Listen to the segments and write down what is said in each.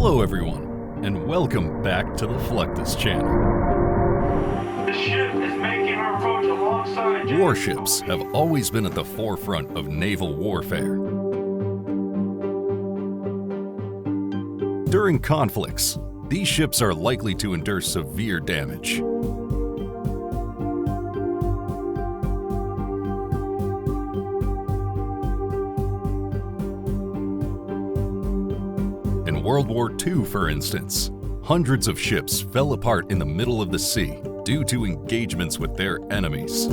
Hello everyone, and welcome back to the Fluctus Channel. The ship is making her approach alongside Warships have always been at the forefront of naval warfare. During conflicts, these ships are likely to endure severe damage. In World War II, for instance, hundreds of ships fell apart in the middle of the sea due to engagements with their enemies.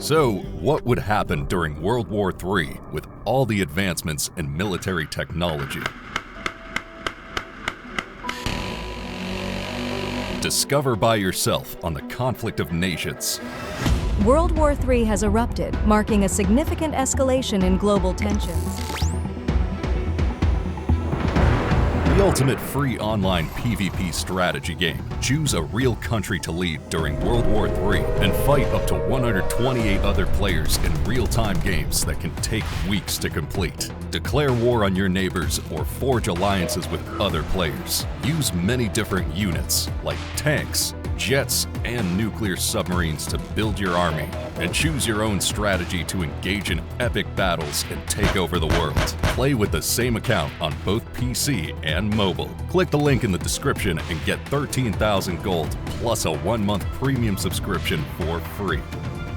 So, what would happen during World War III with all the advancements in military technology? Discover by yourself on the Conflict of Nations. World War III has erupted, marking a significant escalation in global tensions. The ultimate free online PvP strategy game. Choose a real country to lead during World War III and fight up to 128 other players in real-time games that can take weeks to complete. Declare war on your neighbors or forge alliances with other players. Use many different units like tanks, jets, and nuclear submarines to build your army, and choose your own strategy to engage in epic battles and take over the world. Play with the same account on both PC and mobile. Click the link in the description and get 13,000 gold plus a 1-month premium subscription for free.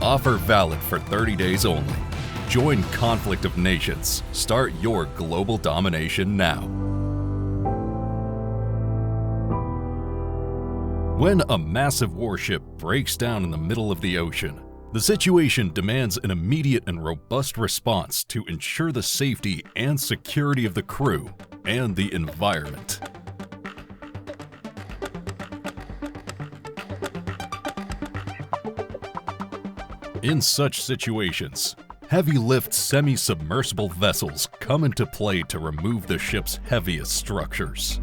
Offer valid for 30 days only. Join Conflict of Nations. Start your global domination now. When a massive warship breaks down in the middle of the ocean, the situation demands an immediate and robust response to ensure the safety and security of the crew and the environment. In such situations, heavy-lift semi-submersible vessels come into play to remove the ship's heaviest structures.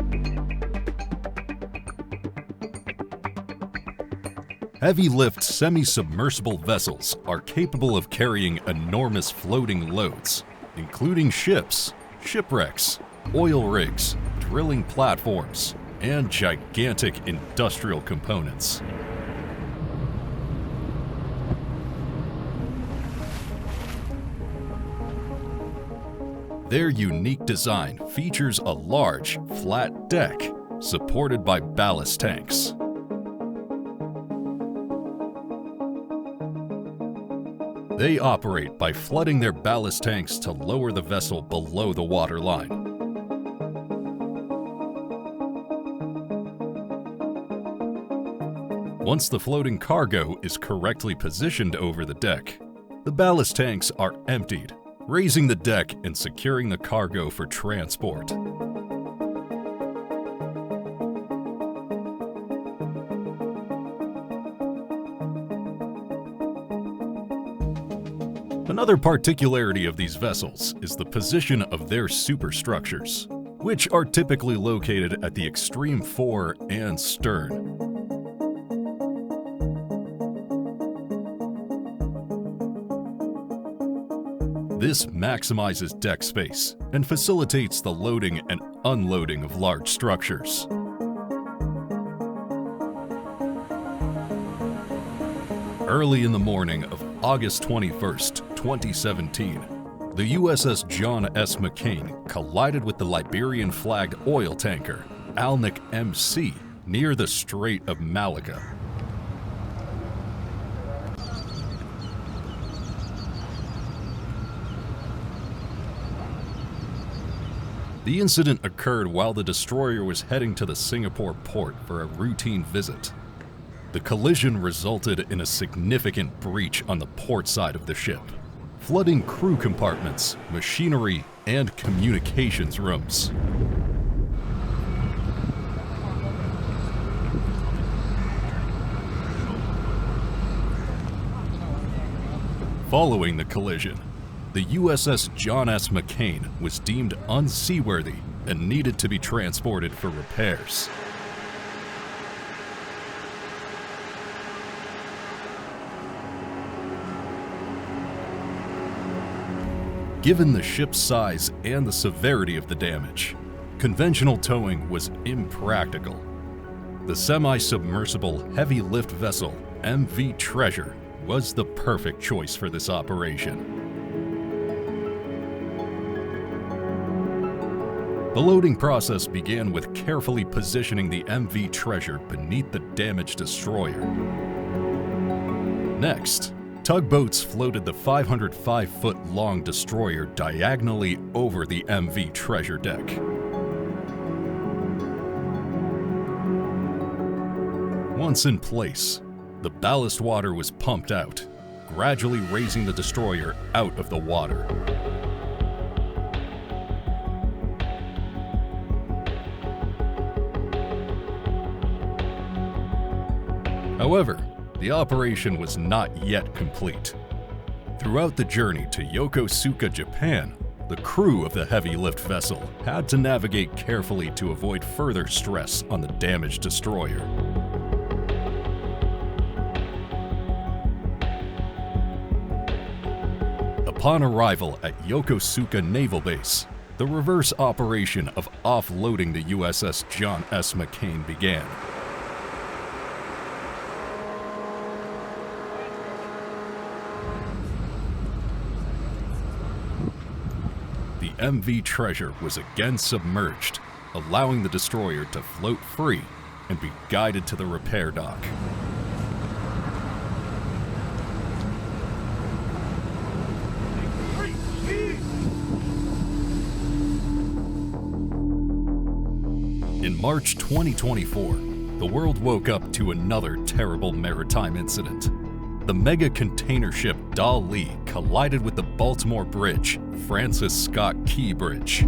Heavy-lift semi-submersible vessels are capable of carrying enormous floating loads, including ships, shipwrecks, oil rigs, drilling platforms, and gigantic industrial components. Their unique design features a large, flat deck supported by ballast tanks. They operate by flooding their ballast tanks to lower the vessel below the water line. Once the floating cargo is correctly positioned over the deck, the ballast tanks are emptied, raising the deck and securing the cargo for transport. Another particularity of these vessels is the position of their superstructures, which are typically located at the extreme fore and stern. This maximizes deck space and facilitates the loading and unloading of large structures. Early in the morning of August 21st, 2017, the USS John S. McCain collided with the Liberian-flagged oil tanker Alnic MC near the Strait of Malacca. The incident occurred while the destroyer was heading to the Singapore port for a routine visit. The collision resulted in a significant breach on the port side of the ship, flooding crew compartments, machinery, and communications rooms. Following the collision, the USS John S. McCain was deemed unseaworthy and needed to be transported for repairs. Given the ship's size and the severity of the damage, conventional towing was impractical. The semi-submersible heavy lift vessel MV Treasure was the perfect choice for this operation. The loading process began with carefully positioning the MV Treasure beneath the damaged destroyer. Next, tugboats floated the 505-foot-long destroyer diagonally over the MV Treasure deck. Once in place, the ballast water was pumped out, gradually raising the destroyer out of the water. However, the operation was not yet complete. Throughout the journey to Yokosuka, Japan, the crew of the heavy lift vessel had to navigate carefully to avoid further stress on the damaged destroyer. Upon arrival at Yokosuka Naval Base, the reverse operation of offloading the USS John S. McCain began. The MV Treasure was again submerged, allowing the destroyer to float free and be guided to the repair dock. In March 2024, the world woke up to another terrible maritime incident. The mega container ship Dali collided with the Baltimore Bridge, Francis Scott Key Bridge.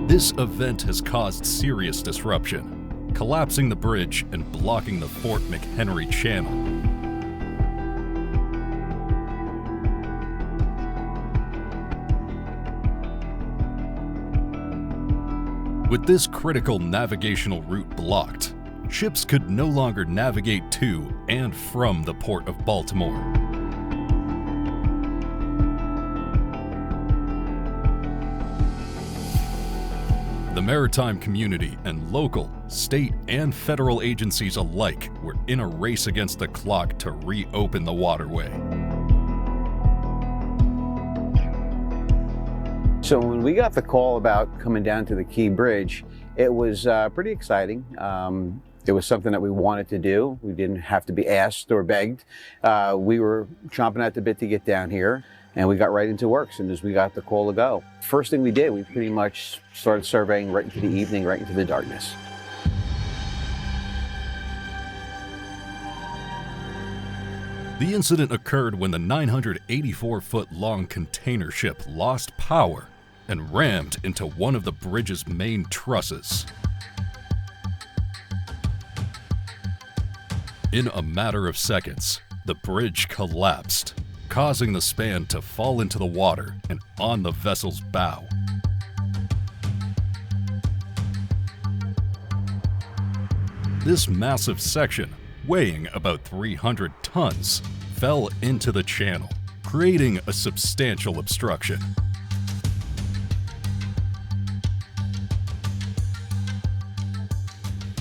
This event has caused serious disruption, collapsing the bridge and blocking the Fort McHenry Channel. With this critical navigational route blocked, ships could no longer navigate to and from the port of Baltimore. The maritime community and local, state, and federal agencies alike were in a race against the clock to reopen the waterway. So when we got the call about coming down to the Key Bridge, it was pretty exciting. It was something that we wanted to do. We didn't have to be asked or begged. We were chomping at the bit to get down here, and we got right into work as soon as we got the call to go. First thing we did, we pretty much started surveying right into the evening, right into the darkness. The incident occurred when the 984-foot-long container ship lost power and rammed into one of the bridge's main trusses. In a matter of seconds, the bridge collapsed, causing the span to fall into the water and on the vessel's bow. This massive section, weighing about 300 tons, fell into the channel, creating a substantial obstruction.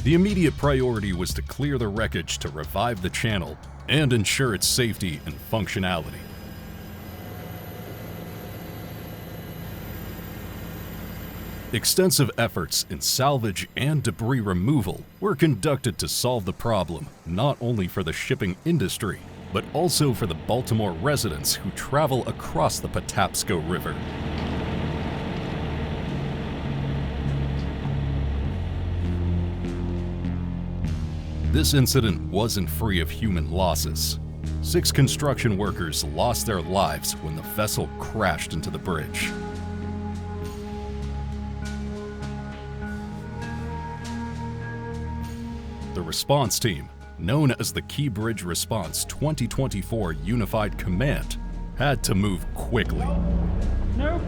The immediate priority was to clear the wreckage to revive the channel and ensure its safety and functionality. Extensive efforts in salvage and debris removal were conducted to solve the problem, not only for the shipping industry, but also for the Baltimore residents who travel across the Patapsco River. This incident wasn't free of human losses. 6 construction workers lost their lives when the vessel crashed into the bridge. The response team, known as the Key Bridge Response 2024 Unified Command, had to move quickly. Nope.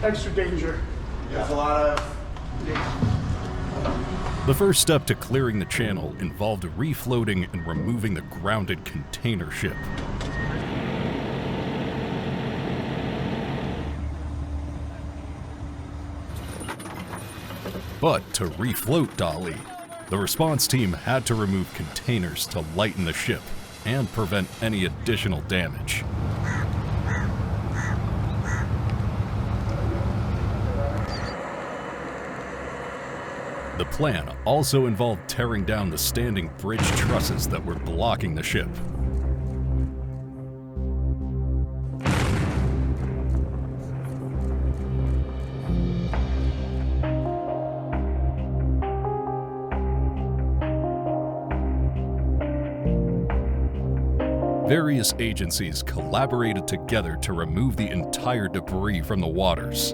Extra danger. There's a lot of The first step to clearing the channel involved refloating and removing the grounded container ship. But to refloat Dali, the response team had to remove containers to lighten the ship and prevent any additional damage. The plan also involved tearing down the standing bridge trusses that were blocking the ship. Various agencies collaborated together to remove the entire debris from the waters.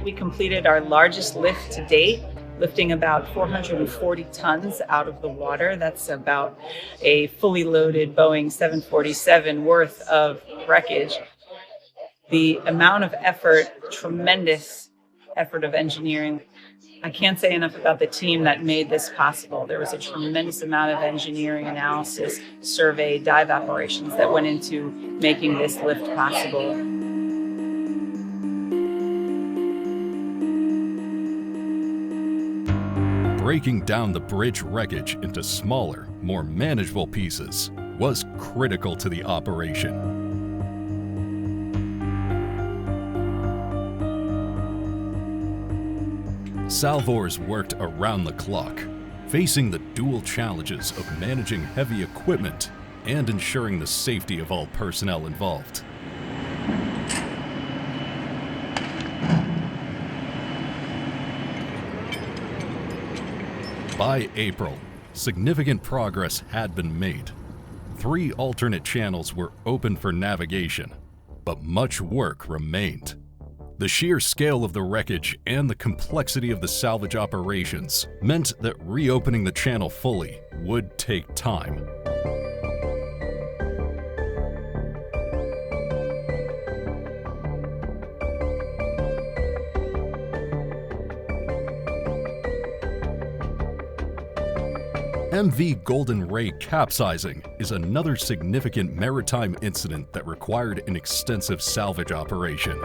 We completed our largest lift to date, lifting about 440 tons out of the water. That's about a fully loaded Boeing 747 worth of wreckage. The amount of effort, tremendous effort of engineering. I can't say enough about the team that made this possible. There was a tremendous amount of engineering, analysis, survey, dive operations that went into making this lift possible. Breaking down the bridge wreckage into smaller, more manageable pieces was critical to the operation. Salvors worked around the clock, facing the dual challenges of managing heavy equipment and ensuring the safety of all personnel involved. By April, significant progress had been made. 3 alternate channels were open for navigation, but much work remained. The sheer scale of the wreckage and the complexity of the salvage operations meant that reopening the channel fully would take time. MV Golden Ray Capsizing is another significant maritime incident that required an extensive salvage operation.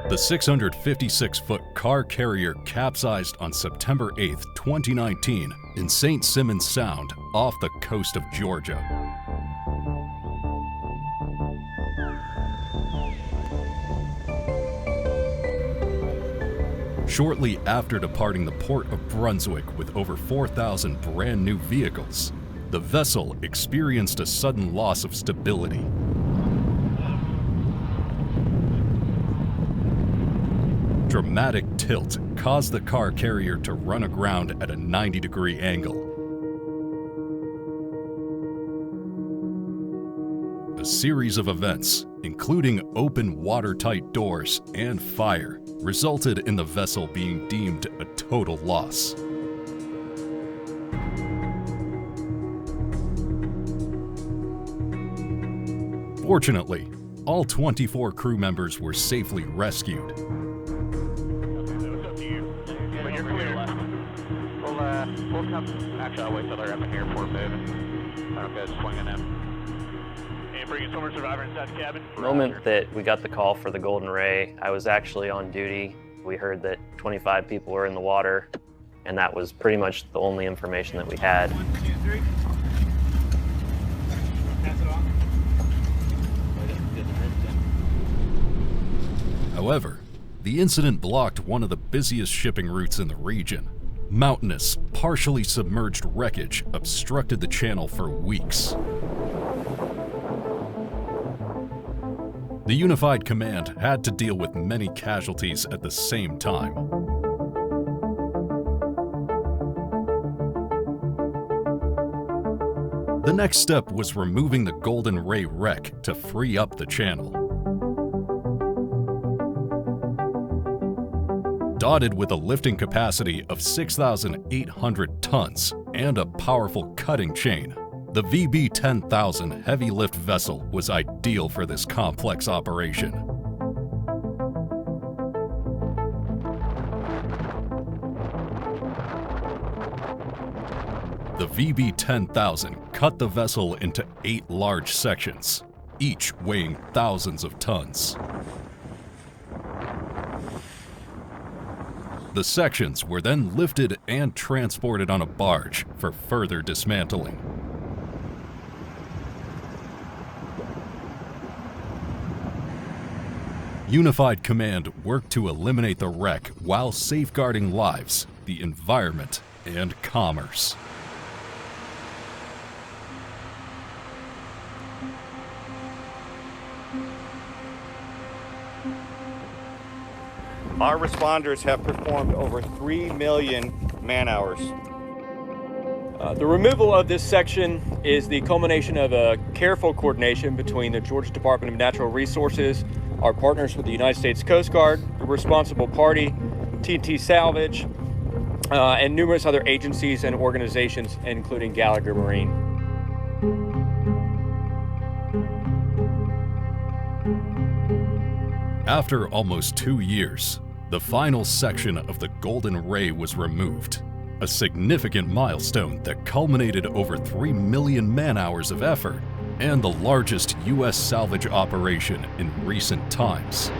The 656-foot car carrier capsized on September 8, 2019 in St. Simons Sound off the coast of Georgia. Shortly after departing the port of Brunswick with over 4,000 brand new vehicles, the vessel experienced a sudden loss of stability. Dramatic tilt caused the car carrier to run aground at a 90-degree angle. A series of events, including open watertight doors and fire, resulted in the vessel being deemed a total loss. Fortunately, all 24 crew members were safely rescued. Actually, I'll wait till they're up in the airport moving. I'll go swinging in. And bringing someone survivor inside the cabin. The moment that we got the call for the Golden Ray, I was actually on duty. We heard that 25 people were in the water, and that was pretty much the only information that we had. 1, 2, 3. Pass it on. However, the incident blocked one of the busiest shipping routes in the region. Mountainous, partially submerged wreckage obstructed the channel for weeks. The Unified Command had to deal with many casualties at the same time. The next step was removing the Golden Ray wreck to free up the channel. Dotted with a lifting capacity of 6,800 tons and a powerful cutting chain, The VB-10,000 heavy lift vessel was ideal for this complex operation. The VB-10,000 cut the vessel into 8 large sections, each weighing thousands of tons. The sections were then lifted and transported on a barge for further dismantling. Unified Command worked to eliminate the wreck while safeguarding lives, the environment, and commerce. Our responders have performed over 3 million man-hours. The removal of this section is the culmination of a careful coordination between the Georgia Department of Natural Resources, our partners with the United States Coast Guard, the responsible party, TNT Salvage, and numerous other agencies and organizations, including Gallagher Marine. After almost 2 years, the final section of the Golden Ray was removed, a significant milestone that culminated over 3 million man-hours of effort and the largest U.S. salvage operation in recent times.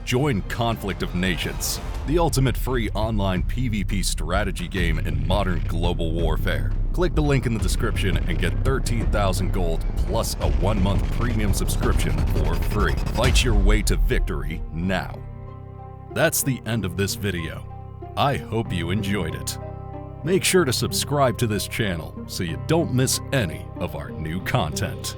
Join Conflict of Nations, the ultimate free online PvP strategy game in modern global warfare. Click the link in the description and get 13,000 gold plus a 1-month premium subscription for free. Fight your way to victory now. That's the end of this video. I hope you enjoyed it. Make sure to subscribe to this channel so you don't miss any of our new content.